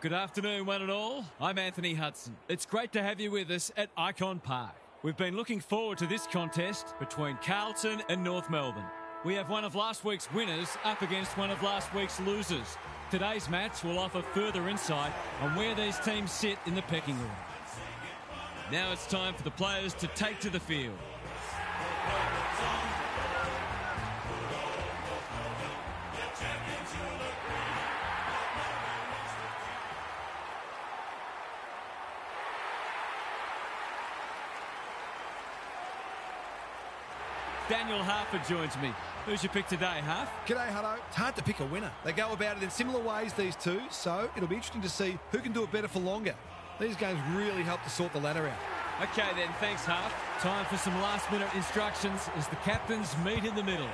Good afternoon, one and all. I'm Anthony Hudson. It's great to have you with us at Icon Park. We've been looking forward to this contest between Carlton and North Melbourne. We have one of last week's winners up against one of last week's losers. Today's match will offer further insight on where these teams sit in the pecking order. Now it's time for the players to take to the field. Daniel Harford joins me. Who's your pick today, Harf? G'day, Hutto. It's hard to pick a winner. They go about it in similar ways, these two, so it'll be interesting to see who can do it better for longer. These games really help to sort the ladder out. Okay then, thanks Harf. Time for some last-minute instructions as the captains meet in the middle.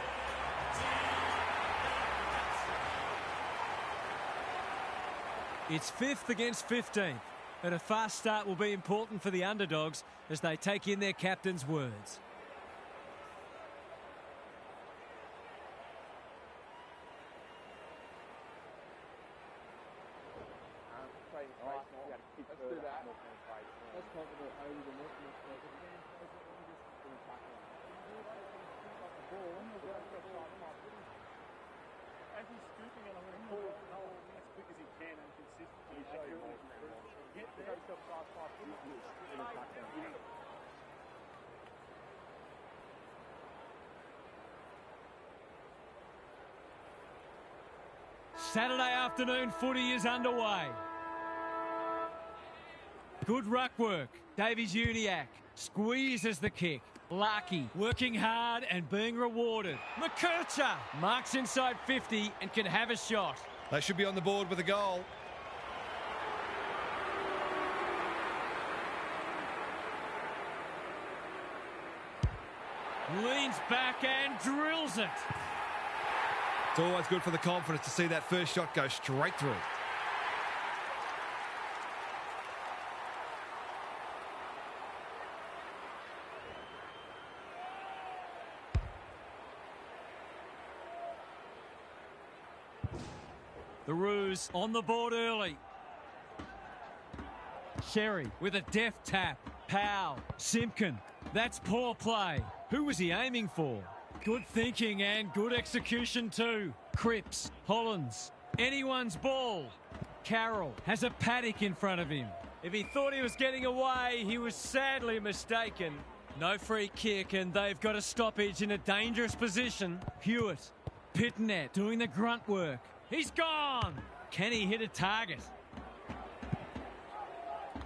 It's 5th against 15th, and a fast start will be important for the underdogs as they take in their captain's words. Let's do that. Let's talk about how we can work this. As he's scooping it, I'm going to pull it as quick as he can and consistently. Get there. Saturday afternoon footy is underway. Good ruck work. Davies Uniacke squeezes the kick. Larkey working hard and being rewarded. McKercher marks inside 50 and can have a shot. They should be on the board with a goal. Leans back and drills it. It's always good for the confidence to see that first shot go straight through. The Roos on the board early. Sherry with a deft tap. Powell, Simpkin. That's poor play. Who was he aiming for? Good thinking and good execution too. Cripps, Hollins. Anyone's ball. Carroll has a paddock in front of him. If he thought he was getting away, he was sadly mistaken. No free kick and they've got a stoppage in a dangerous position. Hewitt, Pitnet doing the grunt work. He's gone! Can he hit a target?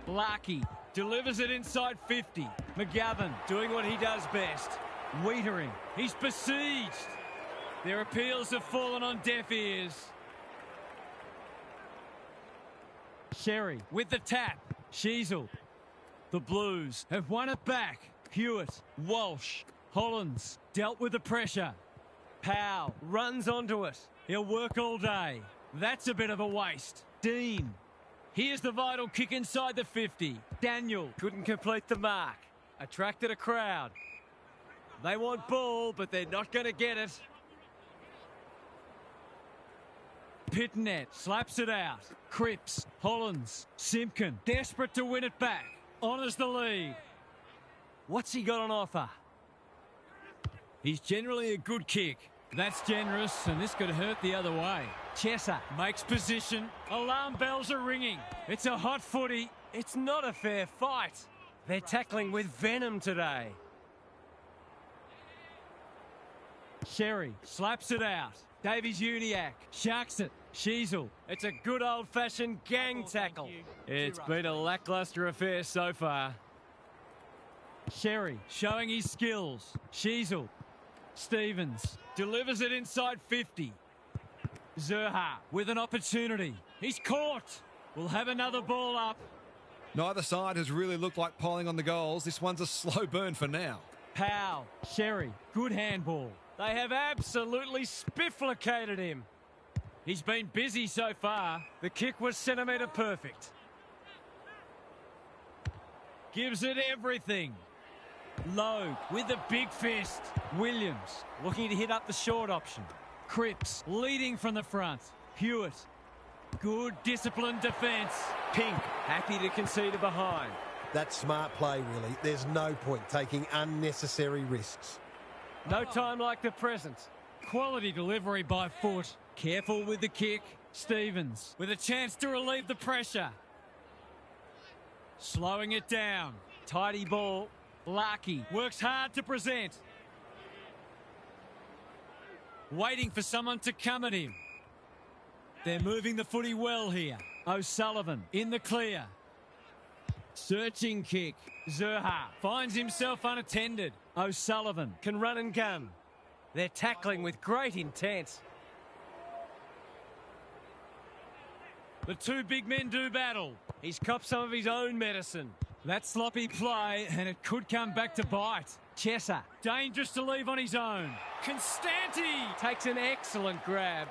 Larkey delivers it inside 50. McGovern doing what he does best. Wiedering. He's besieged. Their appeals have fallen on deaf ears. Sherry with the tap. Sheasel. The Blues have won it back. Hewitt. Walsh. Hollins dealt with the pressure. Powell runs onto it. He'll work all day. That's a bit of a waste. Dean. Here's the vital kick inside the 50. Daniel couldn't complete the mark. Attracted a crowd. They want ball, but they're not going to get it. Pitnet slaps it out. Cripps, Hollins, Simpkin, desperate to win it back. Honours the lead. What's he got on offer? He's generally a good kick. That's generous, and this could hurt the other way. Chesser makes position. Alarm bells are ringing. It's a hot footy. It's not a fair fight. They're tackling with venom today. Sherry slaps it out. Davies Uniacke sharks it. Sheasel. It's a good old-fashioned gang tackle. It's been a lacklustre affair so far. Sherry showing his skills. Sheasel. Stevens delivers it inside 50. Zerha with an opportunity. He's caught. We'll have another ball up. Neither side has really looked like piling on the goals. This one's a slow burn for now. Powell, Sherry, good handball. They have absolutely spifflicated him. He's been busy so far. The kick was centimetre perfect. Gives it everything. Logue with the big fist. Williams looking to hit up the short option. Cripps leading from the front. Hewitt. Good disciplined defence. Pink, happy to concede a behind. That's smart play, really. There's no point taking unnecessary risks. No time like the present. Quality delivery by foot. Careful with the kick. Stevens with a chance to relieve the pressure. Slowing it down. Tidy ball. Larky works hard to present. Waiting for someone to come at him. They're moving the footy well here. O'Sullivan in the clear. Searching kick. Zerha finds himself unattended. O'Sullivan can run and gun. They're tackling with great intent. The two big men do battle. He's copped some of his own medicine. That sloppy play, and it could come back to bite. Chesser, dangerous to leave on his own. Constanti Takes an excellent grab.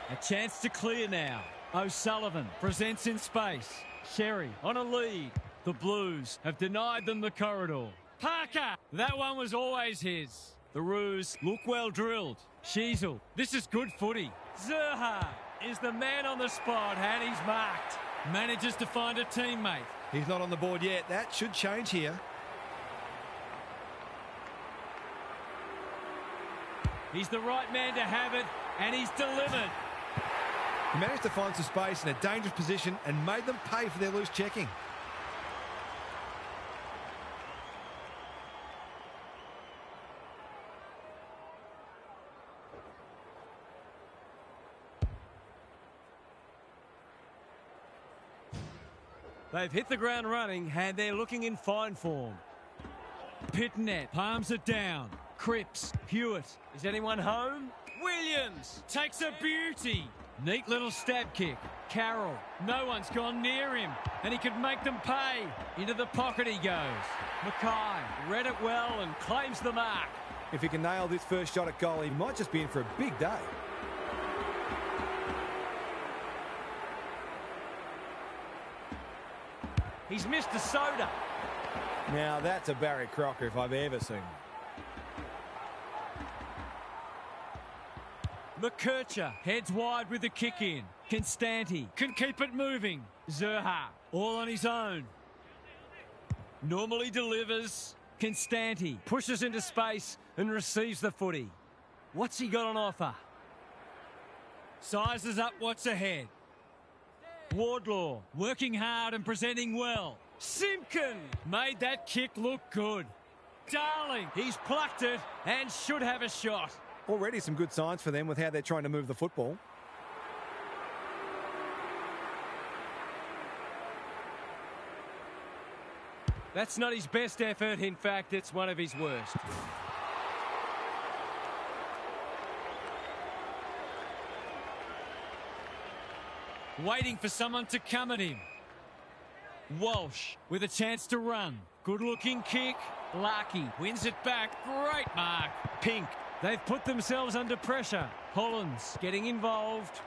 a chance to clear now. O'Sullivan presents in space. Sherry on a lead. The Blues have denied them the corridor. Parker, that one was always his. The Roos look well drilled. Sheasel, this is good footy. Zerha is the man on the spot, and he's marked. Manages to find a teammate. He's not on the board yet. That should change here. He's the right man to have it, and he's delivered. He managed to find some space in a dangerous position and made them pay for their loose checking. They've hit the ground running, and they're looking in fine form. Pitnet palms it down. Cripps, Hewitt. Is anyone home? Williams takes a beauty. Neat little stab kick. Carroll, no one's gone near him, and he could make them pay. Into the pocket he goes. Mackay read it well and claims the mark. If he can nail this first shot at goal, he might just be in for a big day. He's missed a soda. Now that's a Barry Crocker if I've ever seen one. McKercher heads wide with the kick in. Constanti can keep it moving. Zerha all on his own. Normally delivers. Constanti pushes into space and receives the footy. What's he got on offer? Sizes up what's ahead. Wardlaw working hard and presenting well. Simpkin made that kick look good. Darling, he's plucked it and should have a shot. Already some good signs for them with how they're trying to move the football. That's not his best effort. In fact, it's one of his worst. Waiting for someone to come at him. Walsh with a chance to run. Good looking kick. Larky wins it back. Great mark. Pink. They've put themselves under pressure. Hollands getting involved.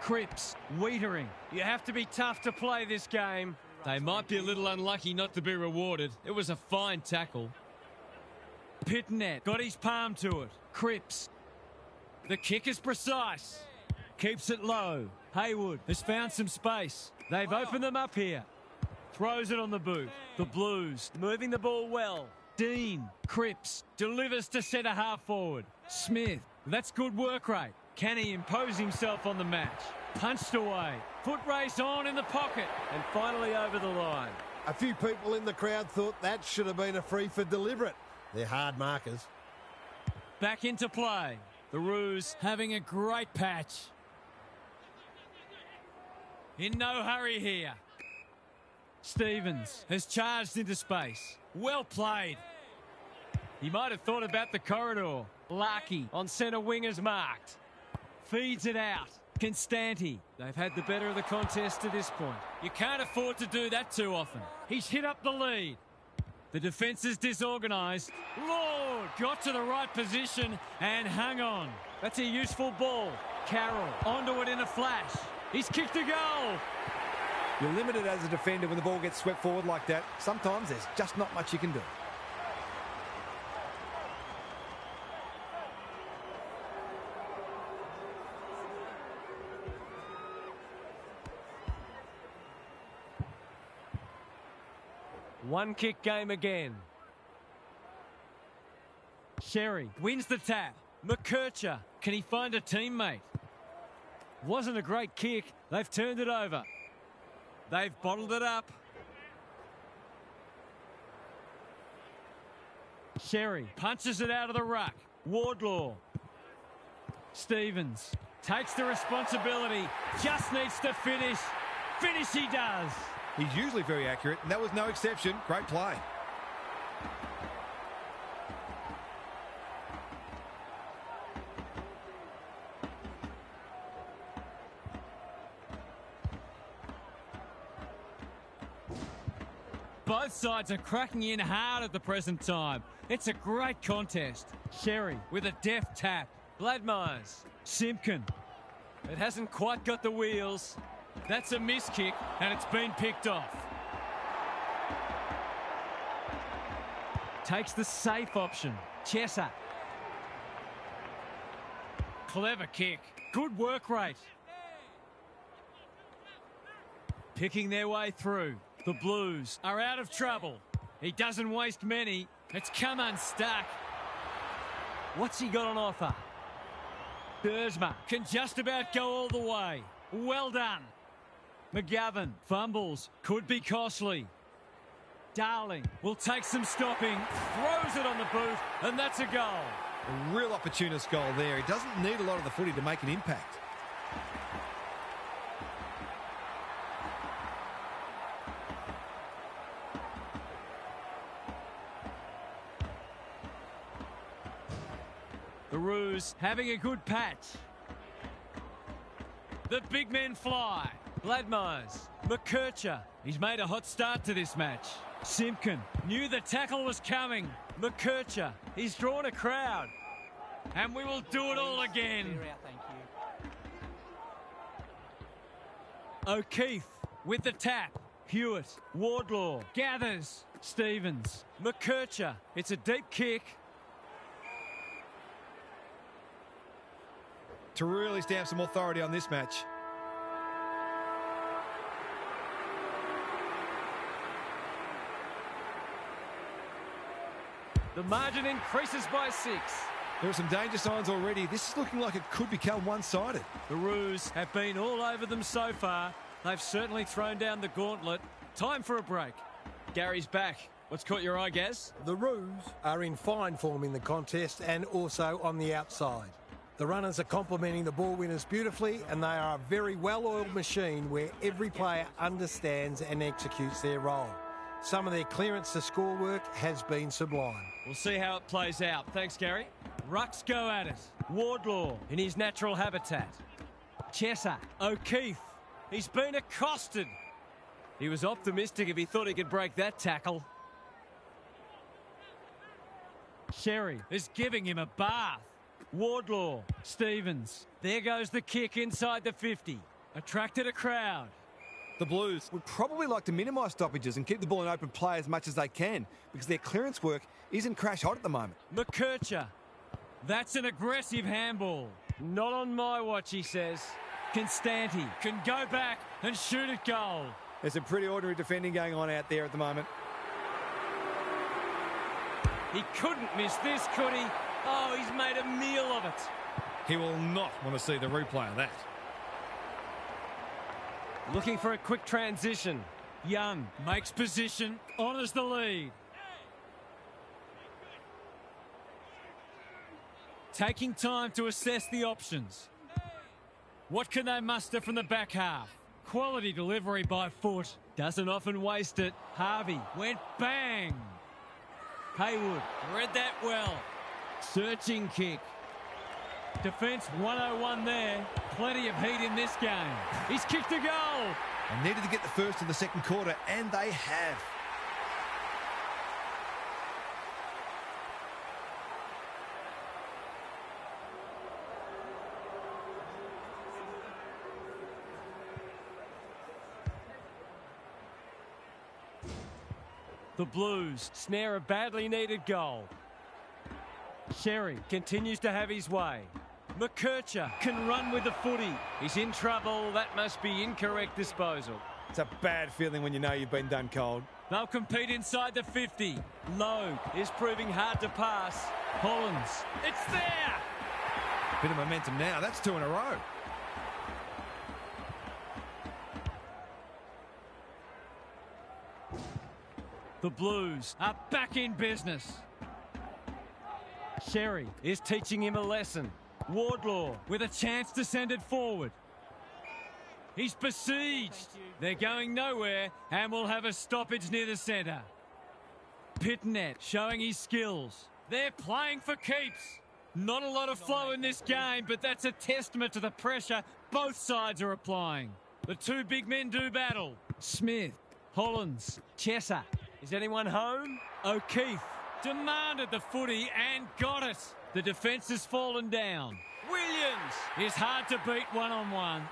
Cripps Wiedering. You have to be tough to play this game. They might be a little unlucky not to be rewarded. It was a fine tackle. Pitnet got his palm to it. Cripps. The kick is precise. Keeps it low. Haywood has found some space. They've opened them up here. Throws it on the boot. The Blues moving the ball well. Dean Cripps delivers to centre half forward. Smith, that's good work rate. Can he impose himself on the match? Punched away. Foot race on in the pocket. And finally over the line. A few people in the crowd thought that should have been a free for deliberate. They're hard markers. Back into play. The Roos having a great patch. In no hurry here. Stevens has charged into space. Well played. He might have thought about the corridor. Larky on centre wing is marked. Feeds it out. Constanti. They've had the better of the contest to this point. You can't afford to do that too often. He's hit up the lead. The defence is disorganised. Lord got to the right position and hung on. That's a useful ball. Carroll onto it in a flash. He's kicked a goal. You're limited as a defender when the ball gets swept forward like that. Sometimes there's just not much you can do. One kick game again. Sherry wins the tap. McKercher, can he find a teammate? Wasn't a great kick. They've turned it over. They've bottled it up. Sherry punches it out of the ruck. Wardlaw. Stevens takes the responsibility. Just needs to finish. Finish he does. He's usually very accurate, and that was no exception. Great play. Both sides are cracking in hard at the present time. It's a great contest. Sherry with a deft tap. Bladmeyers. Simpkin. It hasn't quite got the wheels. That's a miss kick, and it's been picked off. Takes the safe option. Chesser. Clever kick. Good work rate. Picking their way through. The Blues are out of trouble. He doesn't waste many. It's come unstuck. What's he got on offer? Dersma can just about go all the way. Well done. McGovern fumbles. Could be costly. Darling will take some stopping. Throws it on the boot, and that's a goal. A real opportunist goal there. He doesn't need a lot of the footy to make an impact. The Roos having a good patch. The big men fly. Bladmeyers. McKercher. He's made a hot start to this match. Simpkin knew the tackle was coming. McKercher. He's drawn a crowd. And we will do it all again. O'Keefe with the tap. Hewitt. Wardlaw. Gathers. Stevens. McKercher. It's a deep kick. To really stamp some authority on this match. The margin increases by 6. There are some danger signs already. This is looking like it could become one-sided. The Roos have been all over them so far. They've certainly thrown down the gauntlet. Time for a break. Gary's back. What's caught your eye, Gaz? The Roos are in fine form in the contest and also on the outside. The runners are complementing the ball winners beautifully, and they are a very well-oiled machine where every player understands and executes their role. Some of their clearance to score work has been sublime. We'll see how it plays out. Thanks, Gary. Rucks go at it. Wardlaw in his natural habitat. Chesser. O'Keefe. He's been accosted. He was optimistic if he thought he could break that tackle. Sherry is giving him a bath. Wardlaw. Stevens. There goes the kick inside the 50. Attracted a crowd. The Blues would probably like to minimise stoppages and keep the ball in open play as much as they can because their clearance work isn't crash hot at the moment. McKercher. That's an aggressive handball. Not on my watch, he says. Constanti can go back and shoot at goal. There's some pretty ordinary defending going on out there at the moment. He couldn't miss this, could he? Oh, he's made a meal of it. He will not want to see the replay of that. Looking for a quick transition. Young makes position, honours the lead. Taking time to assess the options. What can they muster from the back half? Quality delivery by foot. Doesn't often waste it. Harvey went bang. Haywood read that well. Searching kick. Defence 101 there. Plenty of heat in this game. He's kicked a goal. They needed to get the first in the second quarter, and they have. The Blues snare a badly needed goal. Sherry continues to have his way. McKercher can run with the footy. He's in trouble. That must be incorrect disposal. It's a bad feeling when you know you've been done cold. They'll compete inside the 50. Logue Is proving hard to pass. Hollins. It's there! Bit of momentum now. That's 2 in a row. The Blues are back in business. Sherry Is teaching him a lesson. Wardlaw with a chance to send it forward. He's besieged. They're going nowhere and will have a stoppage near the centre. Pitnet showing his skills. They're playing for keeps. Not a lot of flow in this game, but that's a testament to the pressure both sides are applying. The two big men do battle. Smith, Hollins, Chesser. Is anyone home? O'Keefe demanded the footy and got it. The defence has fallen down. Williams is hard to beat one-on-one.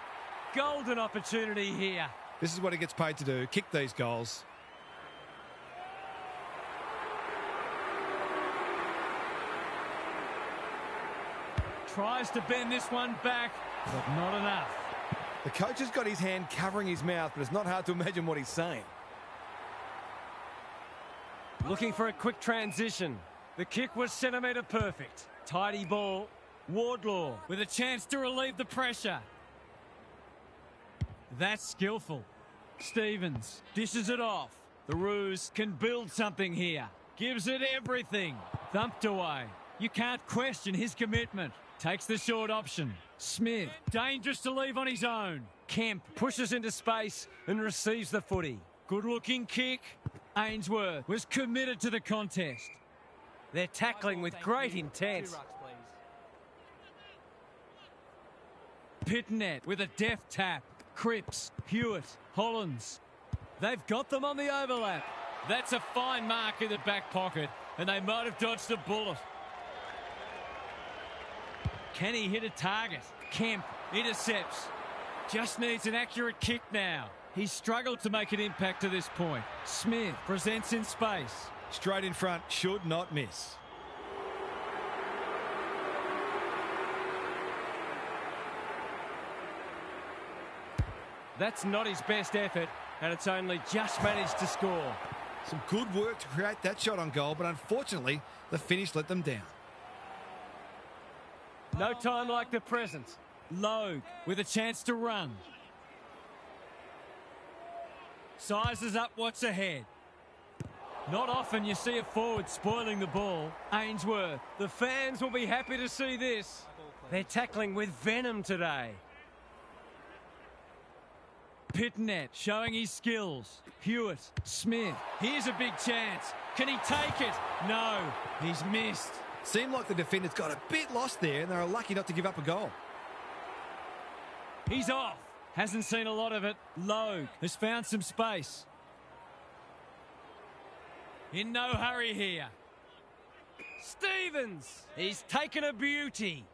Golden opportunity here. This is what he gets paid to do, kick these goals. Tries to bend this one back, but not enough. The coach has got his hand covering his mouth, but it's not hard to imagine what he's saying. Looking for a quick transition. The kick was centimetre perfect. Tidy ball. Wardlaw with a chance to relieve the pressure. That's skillful. Stevens dishes it off. The Roos can build something here. Gives it everything. Thumped away. You can't question his commitment. Takes the short option. Smith, dangerous to leave on his own. Kemp Pushes into space and receives the footy. good-looking kick. Ainsworth was committed to the contest. They're tackling with great intent. Pitnet with a deft tap. Cripps, Hewitt, Hollins. They've got them on the overlap. That's a fine mark in the back pocket, and they might have dodged a bullet. Can he hit a target? Kemp intercepts. Just needs an accurate kick now. He's struggled to make an impact to this point. Smith presents in space. Straight in front, should not miss. That's not his best effort, and it's only just managed to score. Some good work to create that shot on goal, but unfortunately, the finish let them down. No time like the present. Logue with a chance to run. Sizes up what's ahead. Not often you see a forward spoiling the ball. Ainsworth. The fans will be happy to see this. They're tackling with venom today. Pitnet showing his skills. Hewitt, Smith. Here's a big chance. Can he take it? No, he's missed. Seemed like the defenders got a bit lost there, and they were lucky not to give up a goal. He's off. Hasn't seen a lot of it. Logue has found some space. In no hurry here. Stevens! He's taken a beauty.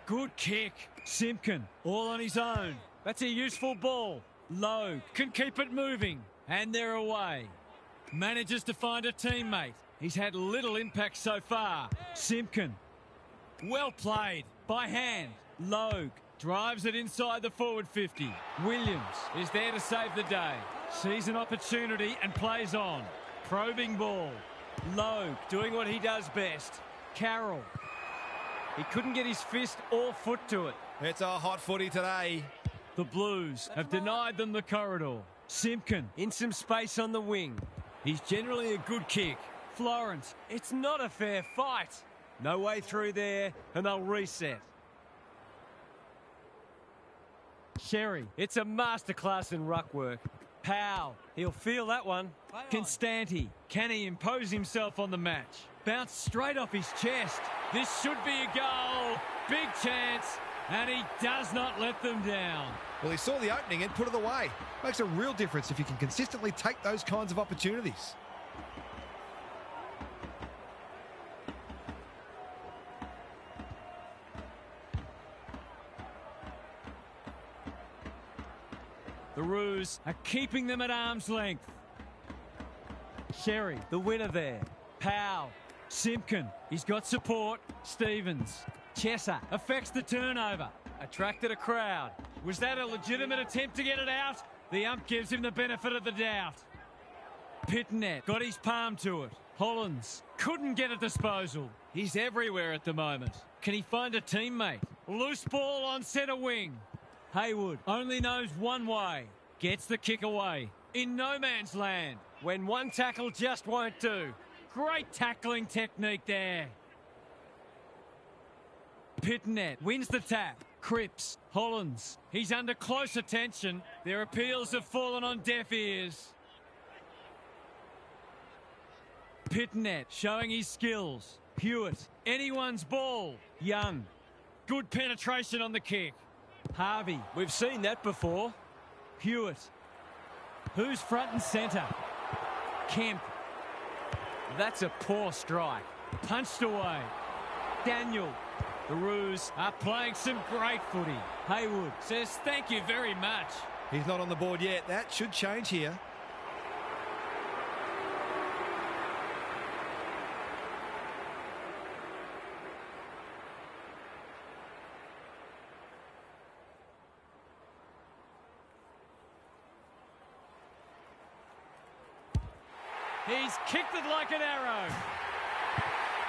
Good kick. Simpkin all on his own. That's a useful ball. Logue can keep it moving. And they're away. Manages to find a teammate. He's had little impact so far. Simpkin. Well played. By hand. Logue drives it inside the forward 50. Williams is there to save the day. Sees an opportunity and plays on. Probing ball. Logue doing what he does best. Carroll. He couldn't get his fist or foot to it. It's a hot footy today. The Blues have denied them the corridor. Simpkin In some space on the wing. He's generally a good kick. Florence. It's not a fair fight. No way through there, and they'll reset. Sherry. It's a masterclass in ruck work. Powell. He'll feel that one. Constanti. Can he impose himself on the match? Bounced straight off his chest. This should be a goal. Big chance. And he does not let them down. Well, he saw the opening and put it away. Makes a real difference if you can consistently take those kinds of opportunities. The Roos are keeping them at arm's length. Sherry, The winner there. Powell, Simpkin. He's got support. Stevens. Chesser affects the turnover. Attracted a crowd. Was that a legitimate attempt to get it out? The ump gives him the benefit of the doubt. Pitnet got his palm to it. Hollands couldn't get a disposal. He's everywhere at the moment. Can he find a teammate? Loose ball on centre wing. Haywood only knows one way. Gets the kick away. In no man's land. When one tackle just won't do. Great tackling technique there. Pitnet wins the tap. Cripps, Hollands. He's under close attention. Their appeals have fallen on deaf ears. Pitnet showing his skills. Hewitt, anyone's ball. Young, good penetration on the kick. Harvey, We've seen that before. Hewitt. Who's front and centre? Kemp. That's a poor strike. Punched away. Daniel. The Roos are playing some great footy. Haywood says thank you very much. He's not on the board yet. That should change here. He's kicked it like an arrow.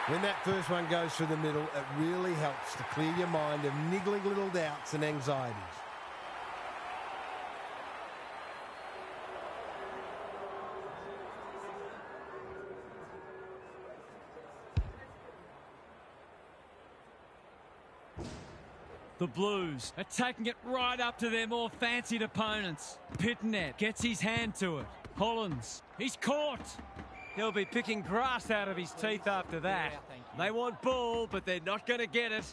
When that first one goes through the middle, it really helps to clear your mind of niggling little doubts and anxieties. The Blues are taking it right up to their more fancied opponents. Pitnet gets his hand to it. Hollands, he's caught. He'll be picking grass out of his teeth after that. They want ball, but they're not going to get it.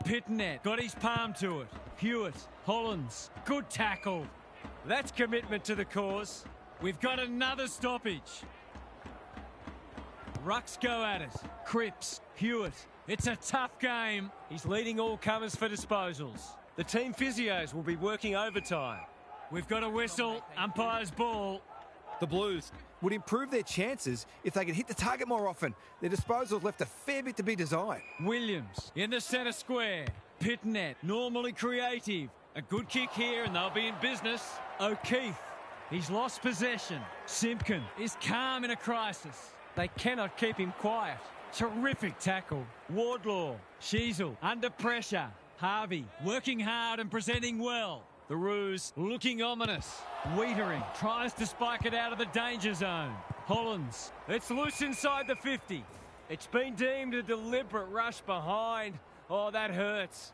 Pitnet got his palm to it. Hewitt, Hollands, good tackle. That's commitment to the cause. We've got another stoppage. Rucks go at it. Cripps, Hewitt. It's a tough game. He's leading all comers for disposals. The team physios will be working overtime. We've got a whistle. Umpire's ball. The Blues would improve their chances if they could hit the target more often. Their disposals left a fair bit to be desired. Williams in the centre square. Pitnet, normally creative. A good kick here and they'll be in business. O'Keefe, he's lost possession. Simpkin is calm in a crisis. They cannot keep him quiet. Terrific tackle. Wardlaw, Sheasel under pressure. Harvey working hard and presenting well. The Roos looking ominous. Wiedering tries to spike it out of the danger zone. Hollands, It's loose inside the 50. It's been deemed a deliberate rush behind. Oh, that hurts.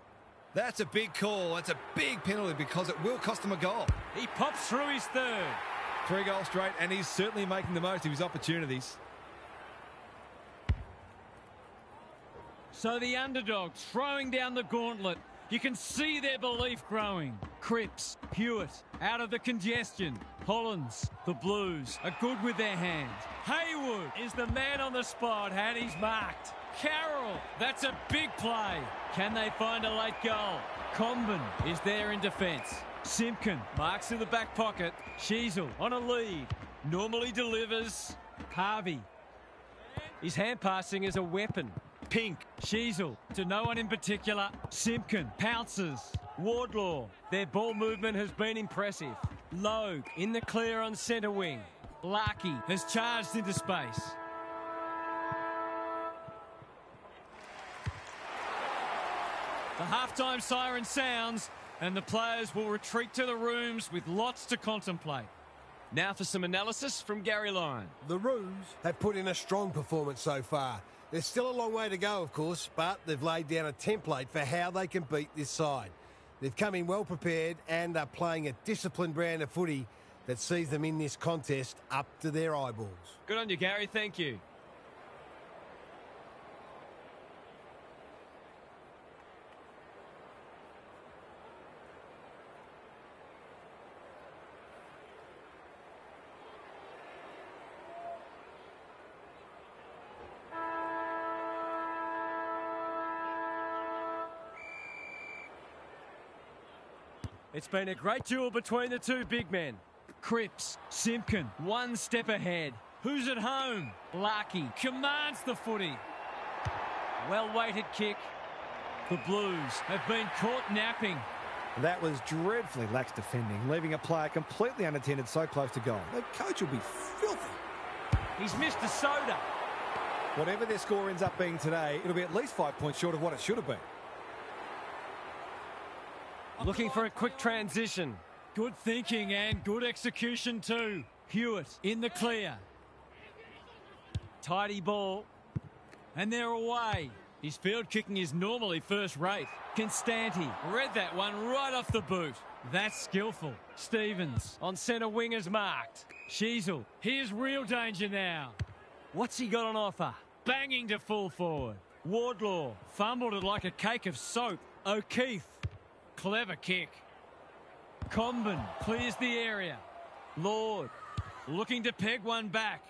That's a big call. That's a big penalty because it will cost him a goal. he pops through his third. 3 goals straight, and he's certainly making the most of his opportunities. So the underdogs throwing down the gauntlet. You can see their belief growing. Cripps, Hewitt, out of the congestion. Hollands, the Blues are good with their hands. Haywood is the man on the spot, and he's marked. Carroll, that's a big play. Can they find a late goal? Comben is there in defence. Simpkin marks in the back pocket. Sheasel on a lead. Normally delivers. Harvey. His hand passing is a weapon. Pink, Sheasel to no one in particular. Simpkin pounces. Wardlaw, their ball movement has been impressive. Logue In the clear on centre wing. Larkey has charged into space. The halftime siren sounds and the players will retreat to the rooms with lots to contemplate. Now for some analysis from Gary Lyon. The Roos have put in a strong performance so far. There's still a long way to go, of course, but they've laid down a template for how they can beat this side. They've come in well prepared and are playing a disciplined brand of footy that sees them in this contest up to their eyeballs. Good on you, Gary. Thank you. It's been a great duel between the two big men. Cripps, Simpkin, one step ahead. Who's at home? Larkey commands the footy. Well-weighted kick. The Blues have been caught napping. That was dreadfully lax defending, leaving a player completely unattended so close to goal. The coach will be filthy. He's missed a soda. Whatever their score ends up being today, it'll be at least 5 points short of what it should have been. Looking for a quick transition. Good thinking and good execution too. Hewitt in the clear. Tidy ball. And they're away. His field kicking is normally first rate. Constanti read that one right off the boot. That's skillful. Stevens On centre wing is marked. Sheasel, here's real danger now. What's he got on offer? Banging to full forward. Wardlaw fumbled it like a cake of soap. O'Keefe, clever kick. Comben clears the area. Lord looking to peg one back.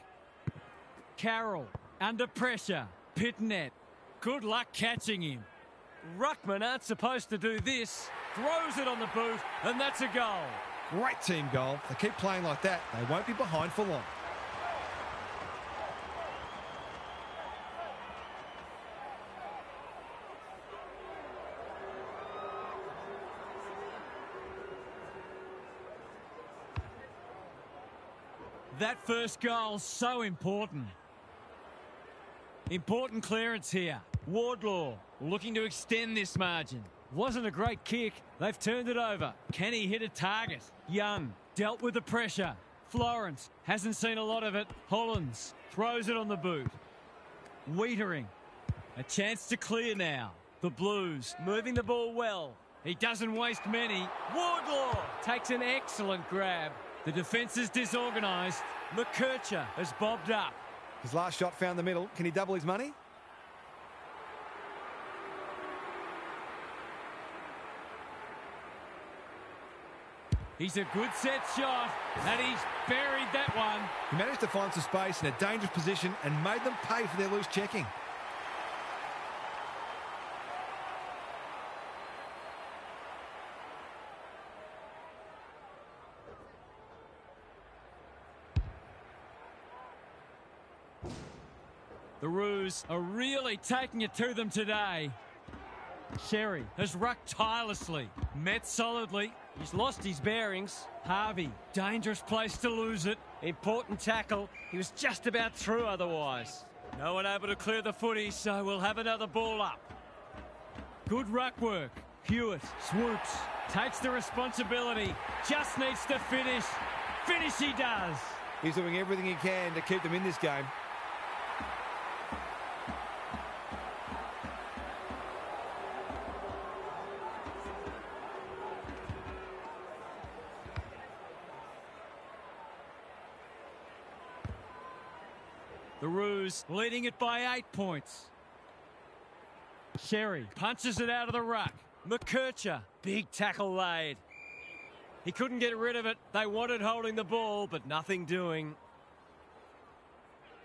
Carroll under pressure. Pitnet, good luck catching him. Ruckman aren't supposed to do this. Throws it on the boot, and that's a goal. Great team goal. If they keep playing like that, they won't be behind for long. That first goal, so important. Important clearance here. Wardlaw looking to extend this margin. Wasn't a great kick. They've turned it over. Can he hit a target? Young dealt with the pressure. Florence hasn't seen a lot of it. Hollins throws it on the boot. Wiedering. A chance to clear now. The Blues Moving the ball well. He doesn't waste many. Wardlaw takes an excellent grab. The defence is disorganised. McKercher has bobbed up. His last shot found the middle. Can he double his money? He's a good set shot, and he's buried that one. He managed to find some space in a dangerous position and made them pay for their loose checking. The Roos are really taking it to them today. Sherry has rucked tirelessly, met solidly. He's lost his bearings. Harvey, dangerous place to lose it. Important tackle. He was just about through otherwise. No one able to clear the footy, so we'll have another ball up. Good ruck work. Hewitt swoops, takes the responsibility, just needs to finish. Finish he does. He's doing everything he can to keep them in this game. The Roos leading it by 8 points. Sherry punches it out of the ruck. McKercher, big tackle laid. He couldn't get rid of it. They wanted holding the ball, but nothing doing.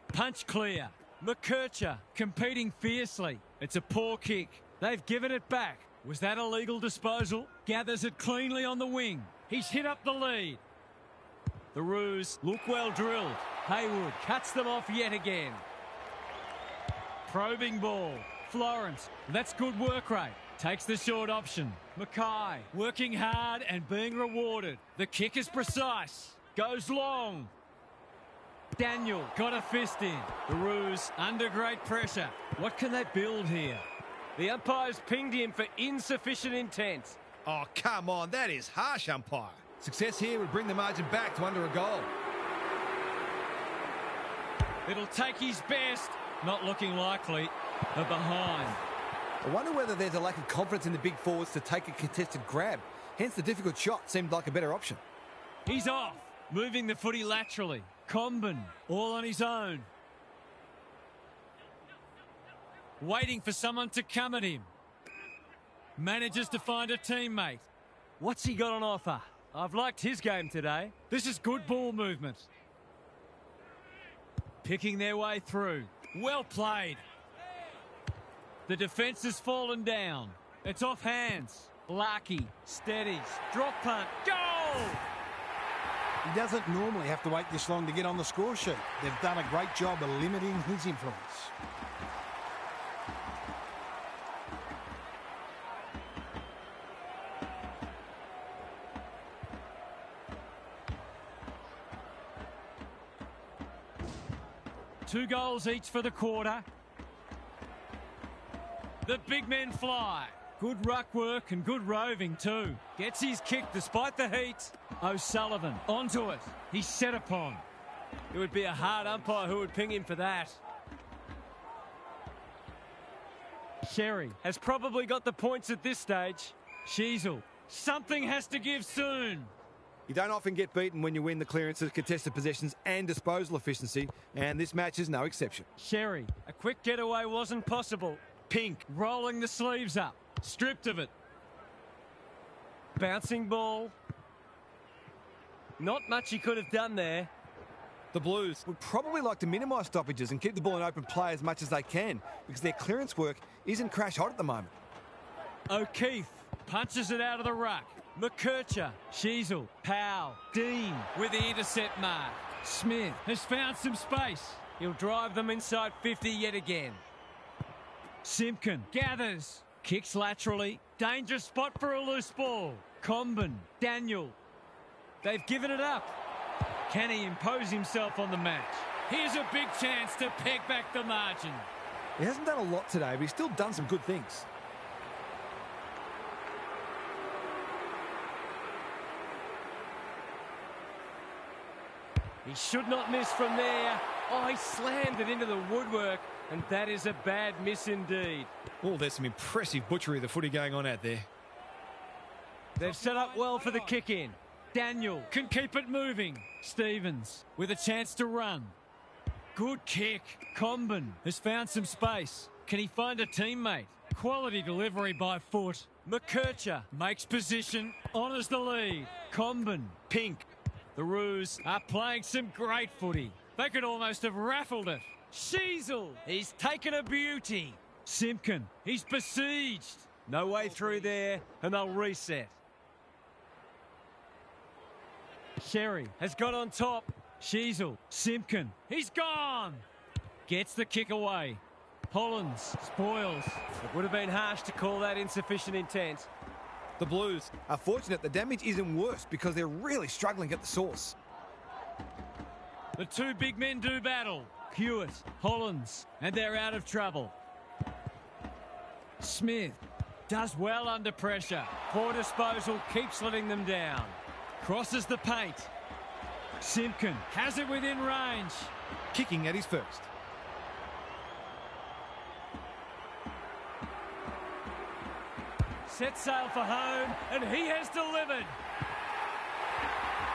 Punch clear. McKercher competing fiercely. It's a poor kick. They've given it back. Was that a legal disposal? Gathers it cleanly on the wing. He's hit up the lead. The Roos look well drilled. Haywood cuts them off yet again. Probing ball. Florence, that's good work rate. Takes the short option. Mackay working hard and being rewarded. The kick is precise. Goes long. Daniel got a fist in. The Roos under great pressure. What can they build here? The umpires pinged him for insufficient intent. Oh, come on. That is harsh, umpire. Success here would bring the margin back to under a goal. It'll take his best. Not looking likely. They're behind. I wonder whether there's a lack of confidence in the big forwards to take a contested grab. Hence the difficult shot seemed like a better option. He's off. Moving the footy laterally. Comben all on his own. Waiting for someone to come at him. Manages to find a teammate. What's he got on offer? I've liked his game today. This is good ball movement. Picking their way through. Well played. The defence has fallen down. It's off hands. Larkey steadies. Drop punt. Goal! He doesn't normally have to wait this long to get on the score sheet. They've done a great job of limiting his influence. 2 goals each for the quarter. The big men fly. Good ruck work and good roving too. Gets his kick despite the heat. O'Sullivan onto it. He's set upon. It would be a hard umpire who would ping him for that. Sherry Has probably got the points at this stage. Sheasel. Something has to give soon. You don't often get beaten when you win the clearances, contested possessions and disposal efficiency, and this match is no exception. Sherry. A quick getaway wasn't possible. Pink rolling the sleeves up. Stripped of it. Bouncing ball. Not much he could have done there. The Blues would probably like to minimise stoppages and keep the ball in open play as much as they can because their clearance work isn't crash hot at the moment. O'Keefe punches it out of the ruck. McKercher, Sheasel, Powell, Dean with the intercept mark. Smith has found some space. He'll drive them inside 50 yet again. Simpkin gathers, kicks laterally. Dangerous spot for a loose ball. Comben, Daniel. They've given it up. Can he impose himself on the match? Here's a big chance to peg back the margin. He hasn't done a lot today, but he's still done some good things. He should not miss from there. Oh, he slammed it into the woodwork, and that is a bad miss indeed. Oh, there's some impressive butchery of the footy going on out there. They've set up well for the kick-in. Daniel can keep it moving. Stevens with a chance to run. Good kick. Comben has found some space. Can he find a teammate? Quality delivery by foot. McKercher makes position, honours the lead. Comben, Pink. The Roos are playing some great footy. They could almost have raffled it. Sheasel, he's taken a beauty. Simpkin, he's besieged. No way through there, and they'll reset. Sherry has got on top. Sheasel, Simpkin, he's gone. Gets the kick away. Hollins spoils. It would have been harsh to call that insufficient intent. The Blues are fortunate the damage isn't worse because they're really struggling at the source. The 2 big men do battle. Hewitt, Hollins, and they're out of trouble. Smith does well under pressure. Poor disposal keeps letting them down. Crosses the paint. Simpkin has it within range. Kicking at his first. Set sail for home, and he has delivered.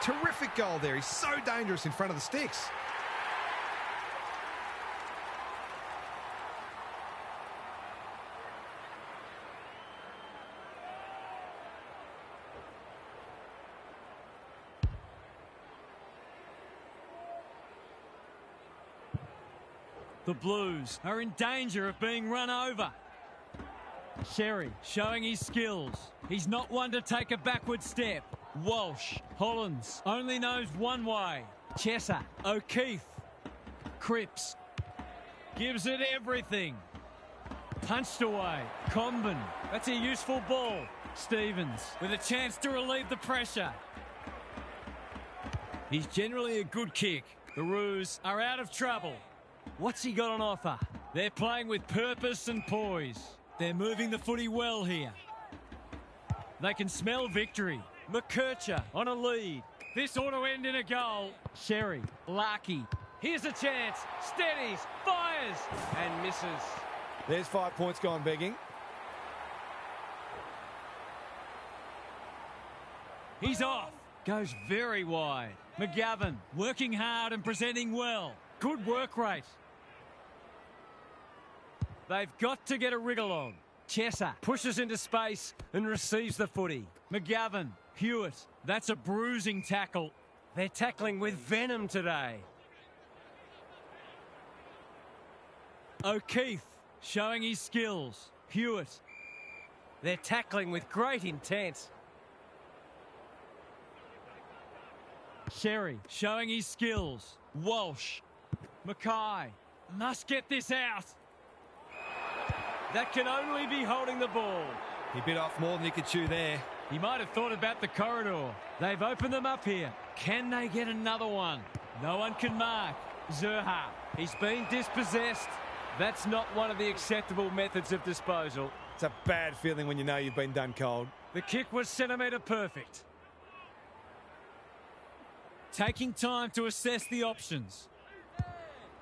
Terrific goal there. He's so dangerous in front of the sticks. The Blues are in danger of being run over. Sherry showing his skills. He's not one to take a backward step. Walsh, Hollins only knows one way. Chesser, O'Keefe, Cripps gives it everything. Punched away. Comben, that's a useful ball. Stevens with a chance to relieve the pressure. He's generally a good kick. The Roos are out of trouble. What's he got on offer? They're playing with purpose and poise. They're moving the footy well here. They can smell victory. McKercher on a lead. This ought to end in a goal. Sherry, Larkey. Here's a chance. Steadies, fires, and misses. There's 5 points gone begging. He's off. Goes very wide. McGovern working hard and presenting well. Good work rate. They've got to get a wriggle on. Chesser pushes into space and receives the footy. McGovern, Hewitt, that's a bruising tackle. They're tackling with venom today. O'Keefe showing his skills. Hewitt. They're tackling with great intent. Sherry showing his skills. Walsh. Mackay must get this out. That can only be holding the ball. He bit off more than he could chew there. He might have thought about the corridor. They've opened them up here. Can they get another one? No one can mark. Zerha, he's been dispossessed. That's not one of the acceptable methods of disposal. It's a bad feeling when you know you've been done cold. The kick was centimetre perfect. Taking time to assess the options.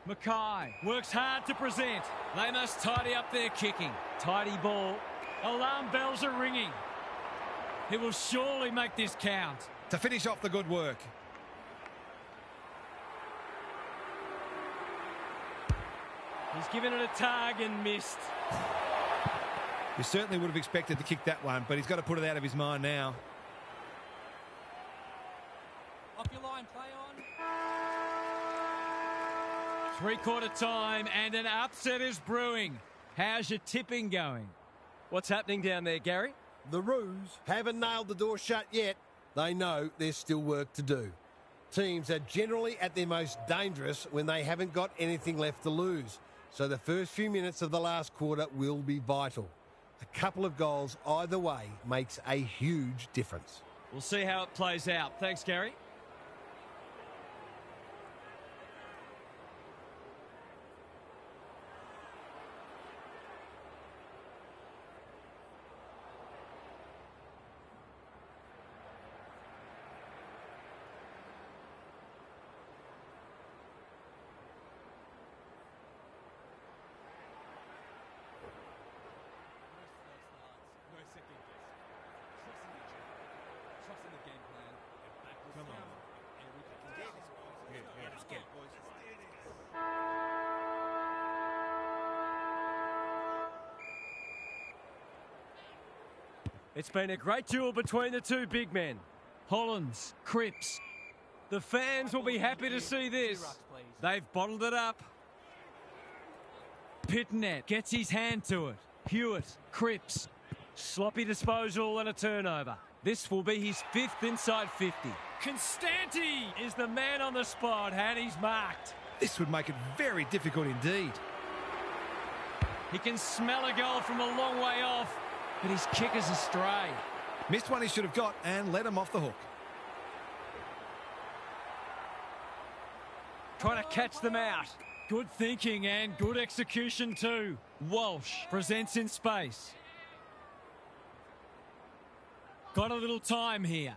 Mackay works hard to present. They must tidy up their kicking. Tidy ball. Alarm bells are ringing. He will surely make this count. To finish off the good work. He's given it a tug and missed. You certainly would have expected to kick that one, but he's got to put it out of his mind now. Off your line, play on. Three-quarter time and an upset is brewing. How's your tipping going? What's happening down there, Gary? The Roos haven't nailed the door shut yet. They know there's still work to do. Teams are generally at their most dangerous when they haven't got anything left to lose. So the first few minutes of the last quarter will be vital. A couple of goals either way makes a huge difference. We'll see how it plays out. Thanks, Gary. It's been a great duel between the two big men. Hollands, Cripps. The fans will be happy to see this. They've bottled it up. Pitnet gets his hand to it. Hewitt, Cripps. Sloppy disposal and a turnover. This will be his fifth inside 50. Constanti is the man on the spot and he's marked. This would make it very difficult indeed. He can smell a goal from a long way off, but his kick is astray. Missed one he should have got and let him off the hook. Trying to catch them out. Good thinking and good execution too. Walsh presents in space. Got a little time here.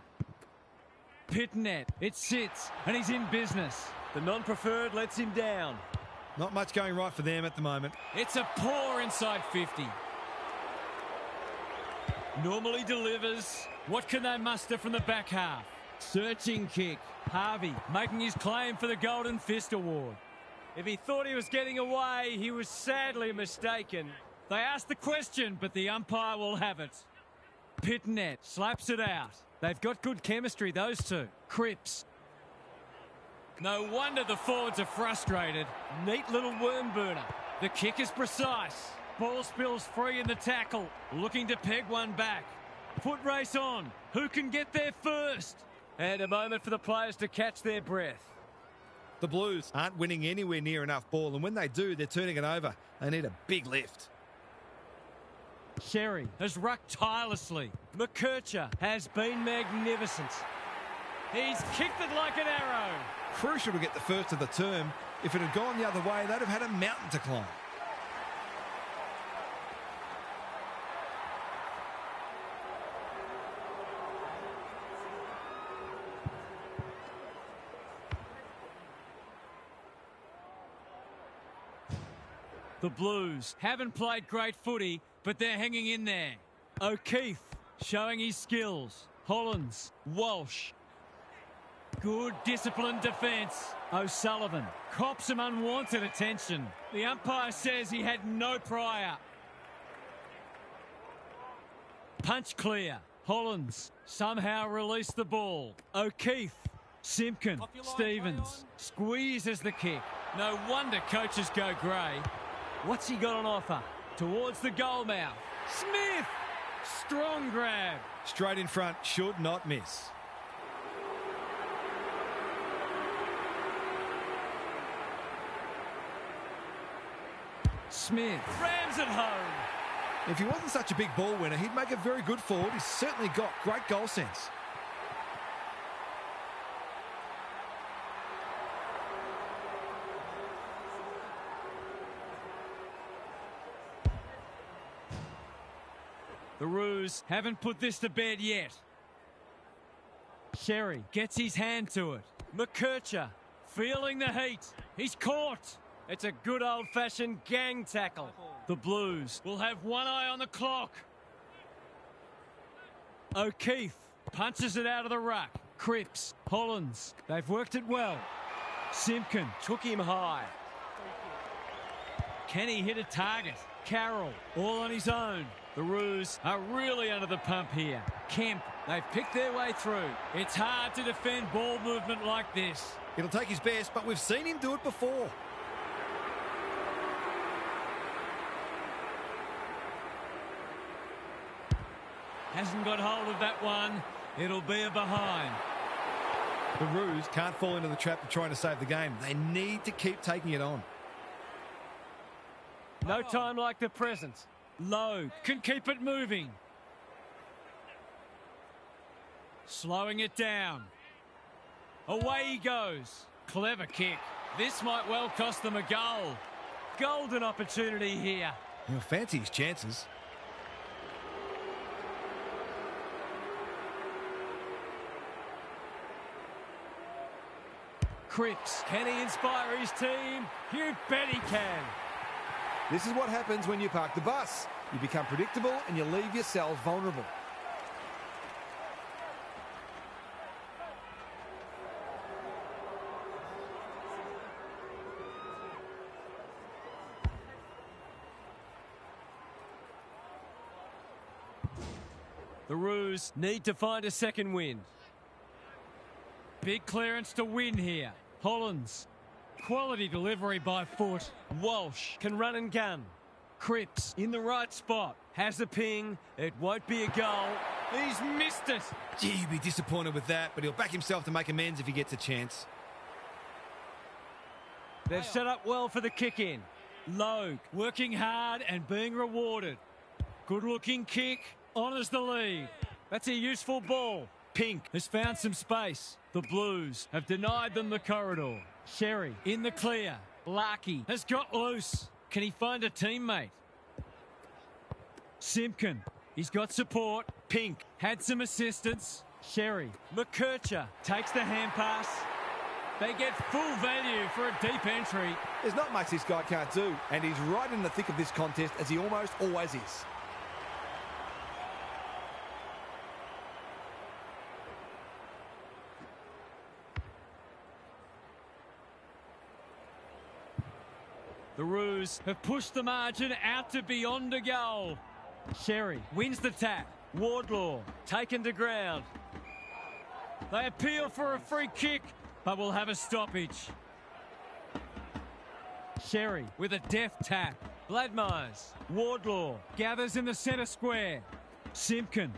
Pitnet, it sits and he's in business. The non-preferred lets him down. Not much going right for them at the moment. It's a poor inside 50. Normally delivers. What can they muster from the back half? Searching kick. Harvey making his claim for the Golden Fist Award. If he thought he was getting away, he was sadly mistaken. They asked the question, but the umpire will have it. Pitnet slaps it out. They've got good chemistry, those two. Cripps. No wonder the forwards are frustrated. Neat little worm burner. The kick is precise. Ball spills free in the tackle. Looking to peg one back. Foot race on. Who can get there first? And a moment for the players to catch their breath. The Blues aren't winning anywhere near enough ball, and when they do, they're turning it over. They need a big lift. Sherry has rucked tirelessly. McKercher has been magnificent. He's kicked it like an arrow. Crucial to get the first of the term. If it had gone the other way, they'd have had a mountain to climb. The Blues haven't played great footy, but they're hanging in there. O'Keefe showing his skills. Hollands, Walsh. Good disciplined defence. O'Sullivan cops some unwanted attention. The umpire says he had no prior. Punch clear. Hollands somehow released the ball. O'Keefe. Simpkin. Stevens squeezes the kick. No wonder coaches go grey. What's he got on offer? Towards the goal mouth. Smith! Strong grab. Straight in front, should not miss. Smith rams it home. If he wasn't such a big ball winner, he'd make a very good forward. He's certainly got great goal sense. The Roos haven't put this to bed yet. Sherry gets his hand to it. McKercher feeling the heat. He's caught. It's a good old-fashioned gang tackle. The Blues will have one eye on the clock. O'Keefe punches it out of the ruck. Cripps, Hollins, they've worked it well. Simpkin Took him high. can he hit a target? Carroll all on his own. The Roos are really under the pump here. Kemp, they've picked their way through. It's hard to defend ball movement like this. It'll take his best, but we've seen him do it before. Hasn't got hold of that one. It'll be a behind. The Roos can't fall into the trap of trying to save the game. They need to keep taking it on. No time like the present. Lowe can keep it moving. Slowing it down. Away he goes. Clever kick. This might well cost them a goal. Golden opportunity here. He'll fancy his chances. Cripps, can he inspire his team? You bet he can. This is what happens when you park the bus. You become predictable and you leave yourself vulnerable. The Roos need to find a second win. Big clearance to win here. Hollins. Quality delivery by foot. Walsh can run and gun. Cripps in the right spot. Has a ping. It won't be a goal. He's missed it. Gee, he'd be disappointed with that, but he'll back himself to make amends if he gets a chance. They've set up well for the kick-in. Logue working hard and being rewarded. Good looking kick. Honours the lead. That's a useful ball. Pink has found some space. The Blues have denied them the corridor. Sherry in the clear. Larkey has got loose. Can he find a teammate? Simpkin, he's got support. Pink had some assistance. Sherry, McKercher takes the hand pass. They get full value for a deep entry. There's not much this guy can't do, and he's right in the thick of this contest, as he almost always is. The Roos have pushed the margin out to beyond a goal. Sherry wins the tap. Wardlaw taken to ground. They appeal for a free kick, but will have a stoppage. Sherry with a deft tap. Gladmires. Wardlaw gathers in the centre square. Simpkin.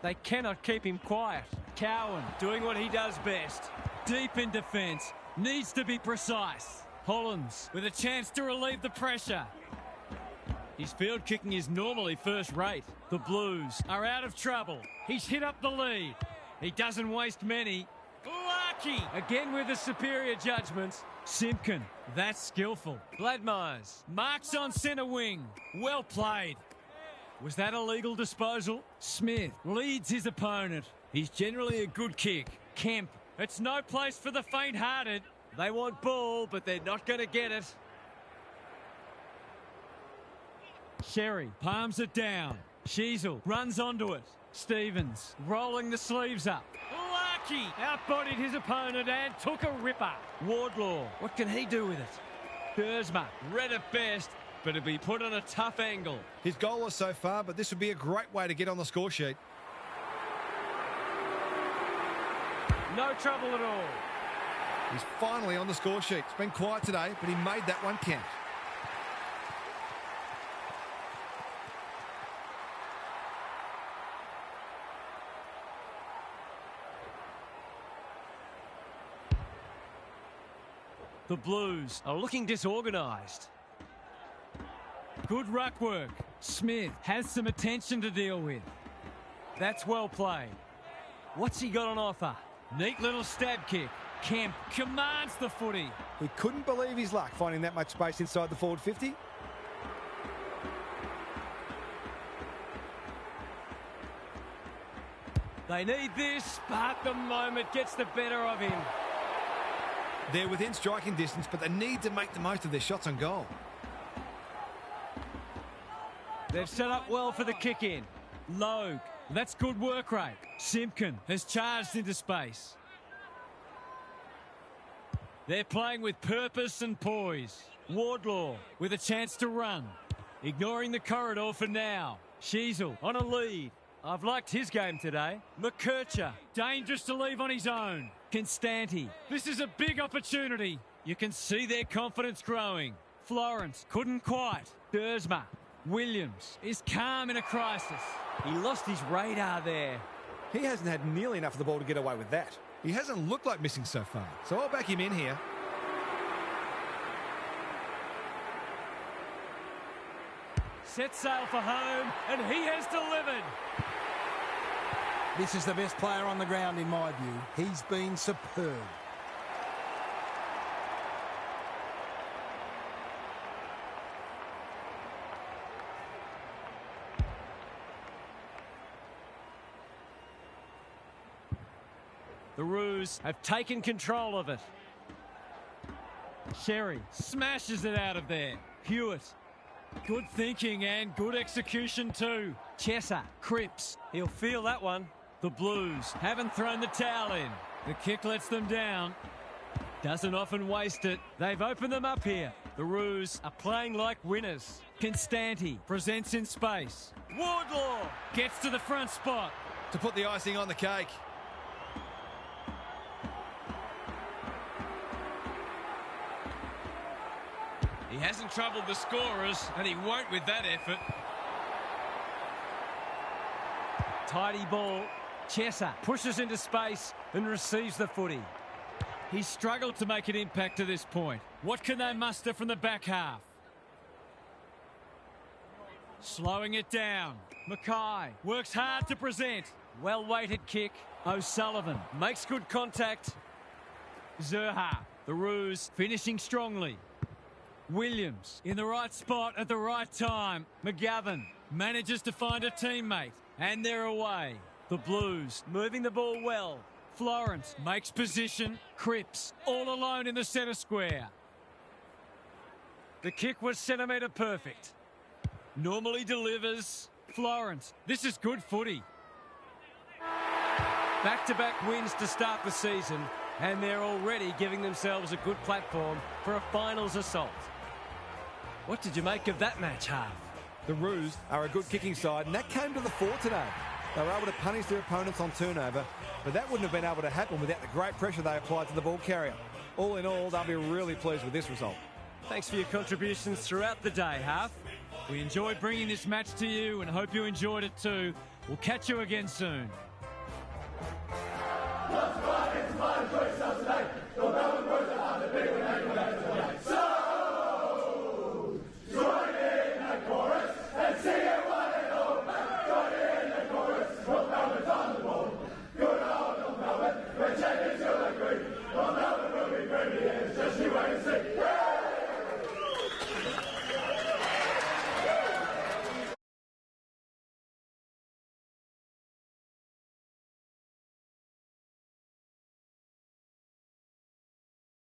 They cannot keep him quiet. Cowan doing what he does best. Deep in defence. Needs to be precise. Hollins with a chance to relieve the pressure. His field kicking is normally first rate. The Blues are out of trouble. He's hit up the lead. He doesn't waste many. Larkey again with the superior judgment. Simpkin, that's skillful. Gladmires marks on centre wing. Well played. Was that a legal disposal? Smith leads his opponent. He's generally a good kick. Kemp, it's no place for the faint-hearted. They want ball, but they're not going to get it. Sherry palms it down. Sheasel runs onto it. Stevens rolling the sleeves up. Larkey outbodied his opponent and took a ripper. Wardlaw, what can he do with it? Dersma read at best, but it'll be put on a tough angle. He's goalless so far, but this would be a great way to get on the score sheet. No trouble at all. He's finally on the score sheet. It's been quiet today, but he made that one count. The Blues are looking disorganised. Good ruck work. Smith has some attention to deal with. That's well played. What's he got on offer? Neat little stab kick. Kemp commands the footy. He couldn't believe his luck finding that much space inside the forward 50. They need this, but the moment gets the better of him. They're within striking distance, but they need to make the most of their shots on goal. They've set up well for the kick-in. Logue, that's good work rate. Simpkin has charged into space. They're playing with purpose and poise. Wardlaw with a chance to run. Ignoring the corridor for now. Sheasel on a lead. I've liked his game today. McKercher, dangerous to leave on his own. Constanti, this is a big opportunity. You can see their confidence growing. Florence couldn't quite. Dersma. Williams is calm in a crisis. He lost his radar there. He hasn't had nearly enough of the ball to get away with that. He hasn't looked like missing so far, so I'll back him in here. Set sail for home, and he has delivered. This is the best player on the ground in my view. He's been superb. The Roos have taken control of it. Sherry smashes it out of there. Hewitt. Good thinking and good execution too. Chesser. Cripps. He'll feel that one. The Blues haven't thrown the towel in. The kick lets them down. Doesn't often waste it. They've opened them up here. The Roos are playing like winners. Constanti presents in space. Wardlaw gets to the front spot. To put the icing on the cake. He hasn't troubled the scorers, and he won't with that effort. Tidy ball. Chesser pushes into space and receives the footy. He's struggled to make an impact to this point. What can they muster from the back half? Slowing it down. Mackay works hard to present. Well-weighted kick. O'Sullivan makes good contact. Zerha. The Roos finishing strongly. Williams in the right spot at the right time. McGovern manages to find a teammate, and they're away. The Blues moving the ball well. Florence makes position. Cripps all alone in the centre square. The kick was centimetre perfect. Normally delivers. Florence, this is good footy. Back-to-back wins to start the season, and they're already giving themselves a good platform for a finals assault. What did you make of that match, Half? The Roos are a good kicking side, and that came to the fore today. They were able to punish their opponents on turnover, but that wouldn't have been able to happen without the great pressure they applied to the ball carrier. All in all, they'll be really pleased with this result. Thanks for your contributions throughout the day, Half. We enjoyed bringing this match to you and hope you enjoyed it too. We'll catch you again soon. Let's go!